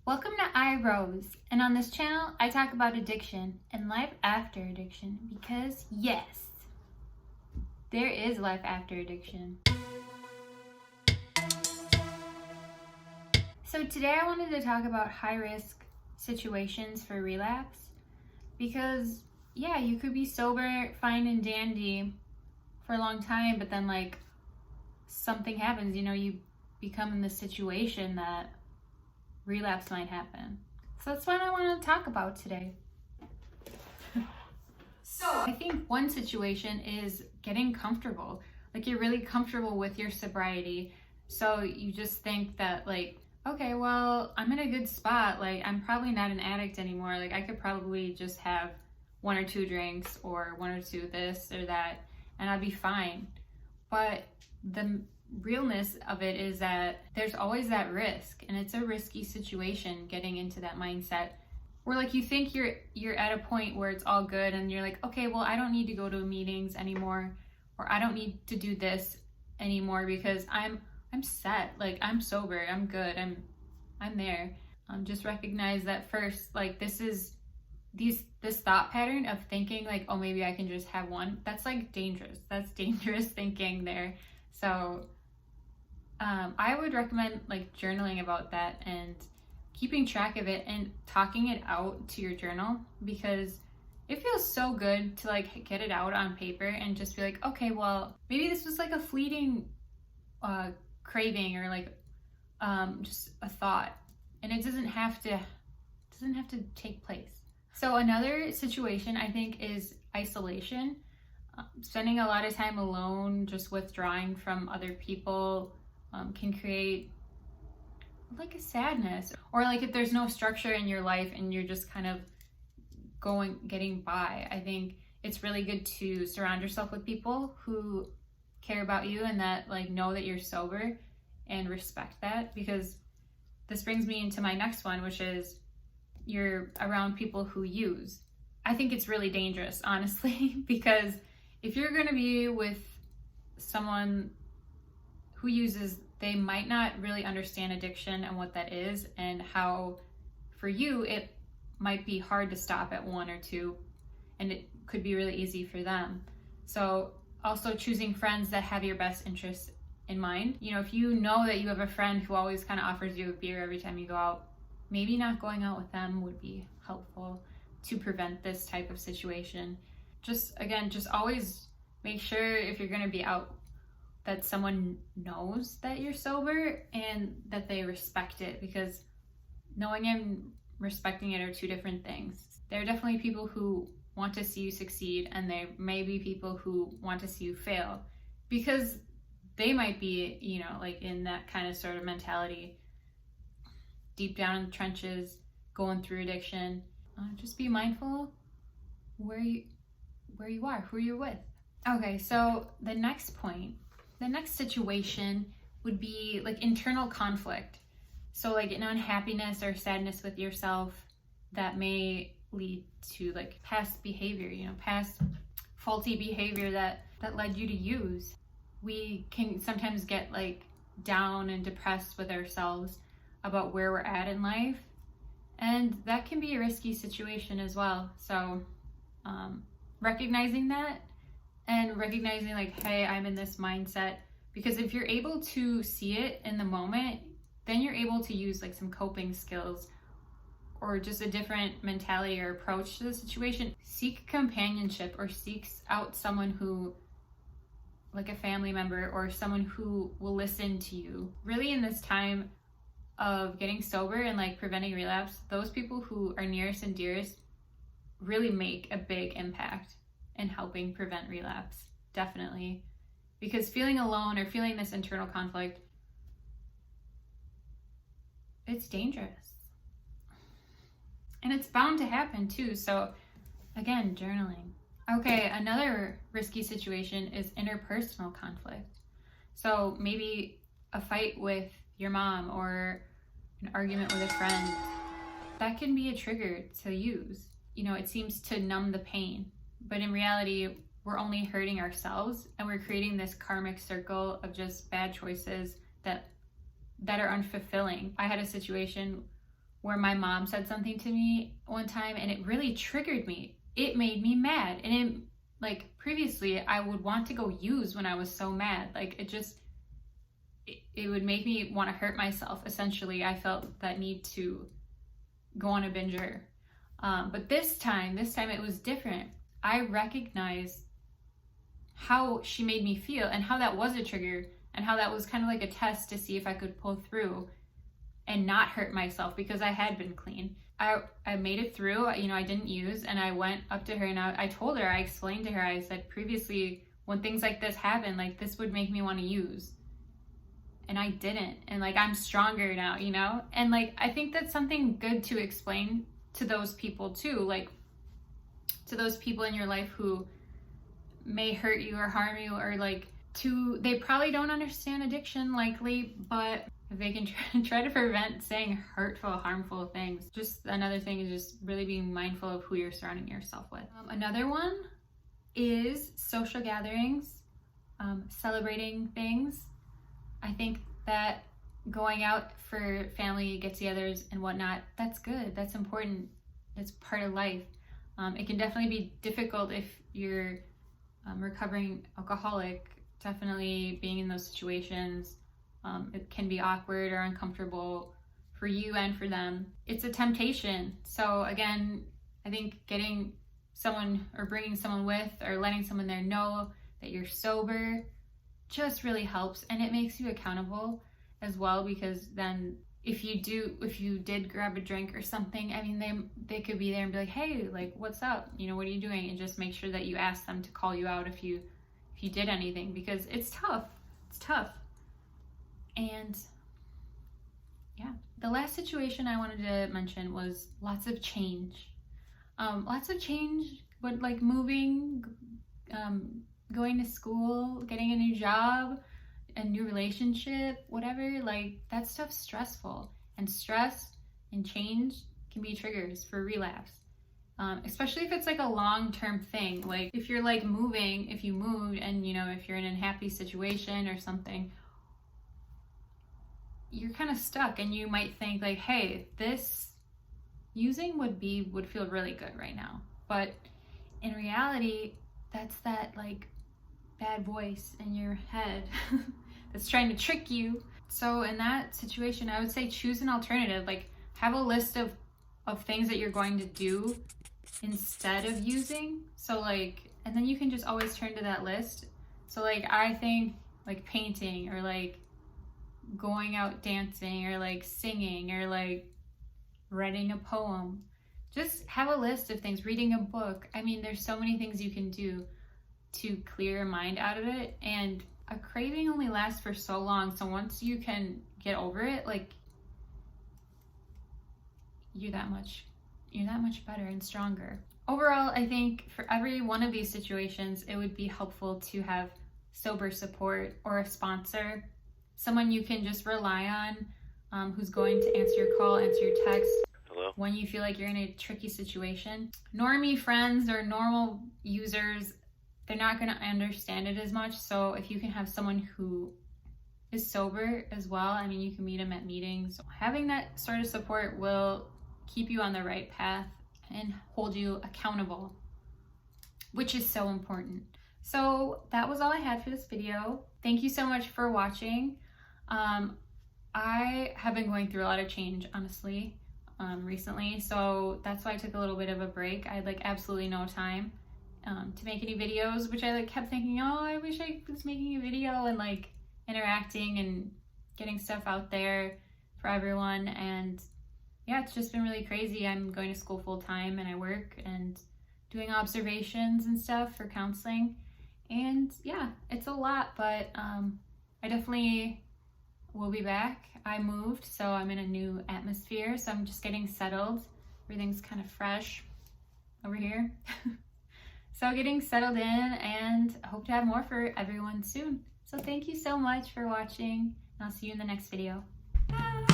Welcome to iRose, and on this channel I talk about addiction and life after addiction because yes, there is life after addiction. So today I wanted to talk about high-risk situations for relapse because yeah, you could be sober, fine and dandy for a long time, but then like something happens, you become in this situation that relapse might happen. So that's what I want to talk about today. So I think one situation is getting comfortable. Like you're really comfortable with your sobriety. So you just think that like, okay, well, I'm in a good spot. Like I'm probably not an addict anymore. Like I could probably just have one or two drinks or one or two this or that and I'd be fine. But the realness of it is that there's always that risk, and it's a risky situation getting into that mindset where like you think you're at a point where it's all good and you're like, okay, well, I don't need to go to meetings anymore, or I don't need to do this anymore because I'm set, like I'm sober, I'm good, I'm there. Just recognize that first, like this thought pattern of thinking like, oh, maybe I can just have one, that's like dangerous. That's dangerous thinking there. So I would recommend like journaling about that and keeping track of it and talking it out to your journal, because it feels so good to like get it out on paper and just be like, okay, well, maybe this was like a fleeting craving or like just a thought, and it doesn't have to take place. So another situation I think is isolation. Spending a lot of time alone, just withdrawing from other people can create like a sadness, or like if there's no structure in your life and you're just kind of getting by. I think it's really good to surround yourself with people who care about you and that like know that you're sober and respect that, because this brings me into my next one, which is you're around people who use. I think it's really dangerous, honestly, because if you're going to be with someone who uses, they might not really understand addiction and what that is, and how for you it might be hard to stop at one or two, and it could be really easy for them. So also choosing friends that have your best interests in mind. If you know that you have a friend who always kind of offers you a beer every time you go out, maybe not going out with them would be helpful to prevent this type of situation. Just always make sure if you're going to be out that someone knows that you're sober and that they respect it, because knowing and respecting it are two different things. There are definitely people who want to see you succeed, and there may be people who want to see you fail, because they might be, like in that kind of sort of mentality, deep down in the trenches, going through addiction. Just be mindful where you are, who you're with. Okay, so the next situation would be like internal conflict. So like an unhappiness or sadness with yourself that may lead to like past behavior, past faulty behavior that led you to use. We can sometimes get like down and depressed with ourselves about where we're at in life, and that can be a risky situation as well. So recognizing that and recognizing like, hey, I'm in this mindset, because if you're able to see it in the moment, then you're able to use like some coping skills or just a different mentality or approach to the situation. Seek companionship or seek out someone who, like a family member or someone who will listen to you. Really, in this time of getting sober and like preventing relapse, those people who are nearest and dearest really make a big impact in helping prevent relapse, definitely. Because feeling alone or feeling this internal conflict, it's dangerous. And it's bound to happen too. So again, journaling. Okay, another risky situation is interpersonal conflict. So maybe a fight with your mom or an argument with a friend. That can be a trigger to use. It seems to numb the pain, but in reality, we're only hurting ourselves, and we're creating this karmic circle of just bad choices that are unfulfilling. I had a situation where my mom said something to me one time and it really triggered me. It made me mad. And it, like, previously I would want to go use when I was so mad. Like, it would make me want to hurt myself. Essentially, I felt that need to go on a binger. But this time it was different. I recognized how she made me feel and how that was a trigger and how that was kind of like a test to see if I could pull through and not hurt myself, because I had been clean. I made it through, you know, I didn't use, and I went up to her and I told her, I explained to her, I said, previously when things like this happen, like, this would make me want to use. And I didn't. And like, I'm stronger now, you know? And like, I think that's something good to explain to those people too, like to those people in your life who may hurt you or harm you, or like they probably don't understand addiction likely, but if they can try to prevent saying hurtful, harmful things. Just another thing is just really being mindful of who you're surrounding yourself with. Another one is social gatherings, celebrating things. I think that going out for family get-togethers and whatnot, that's good, that's important, it's part of life. It can definitely be difficult if you're recovering alcoholic. Definitely being in those situations, it can be awkward or uncomfortable for you and for them. It's a temptation. So again, I think getting someone or bringing someone with or letting someone there know that you're sober just really helps, and it makes you accountable as well, because then if you did grab a drink or something, I mean, they could be there and be like, hey, like, what's up? You know, what are you doing? And just make sure that you ask them to call you out if you did anything, because it's tough. It's tough. And yeah, the last situation I wanted to mention was lots of change. Lots of change with like moving, going to school, getting a new job, a new relationship, whatever. Like, that stuff's stressful, and stress and change can be triggers for relapse. Especially if it's like a long-term thing. Like if you're like moving, if you moved and, you know, if you're in an unhappy situation or something, you're kind of stuck, and you might think like, hey, this using would feel really good right now. But in reality, that's that like bad voice in your head that's trying to trick you. So in that situation, I would say choose an alternative. Like, have a list of things that you're going to do instead of using. So like, and then you can just always turn to that list. So like, I think like painting, or like going out dancing, or like singing, or like writing a poem. Just have a list of things, reading a book. I mean, there's so many things you can do to clear your mind out of it. And a craving only lasts for so long. So once you can get over it, like, you're that much better and stronger. Overall, I think for every one of these situations, it would be helpful to have sober support or a sponsor, someone you can just rely on, who's going to answer your call, answer your text. Hello? When you feel like you're in a tricky situation. Normie friends or normal users, they're not going to understand it as much. So if you can have someone who is sober as well, I mean, you can meet them at meetings. Having that sort of support will keep you on the right path and hold you accountable, which is so important. So that was all I had for this video. Thank you so much for watching. I have been going through a lot of change, honestly, recently. So that's why I took a little bit of a break. I had like absolutely no time to make any videos, which I like kept thinking, oh, I wish I was making a video and like interacting and getting stuff out there for everyone. And yeah, it's just been really crazy. I'm going to school full time, and I work and doing observations and stuff for counseling. And yeah, it's a lot, but I definitely will be back. I moved, so I'm in a new atmosphere, so I'm just getting settled. Everything's kind of fresh over here. So getting settled in, and I hope to have more for everyone soon. So thank you so much for watching, and I'll see you in the next video. Bye!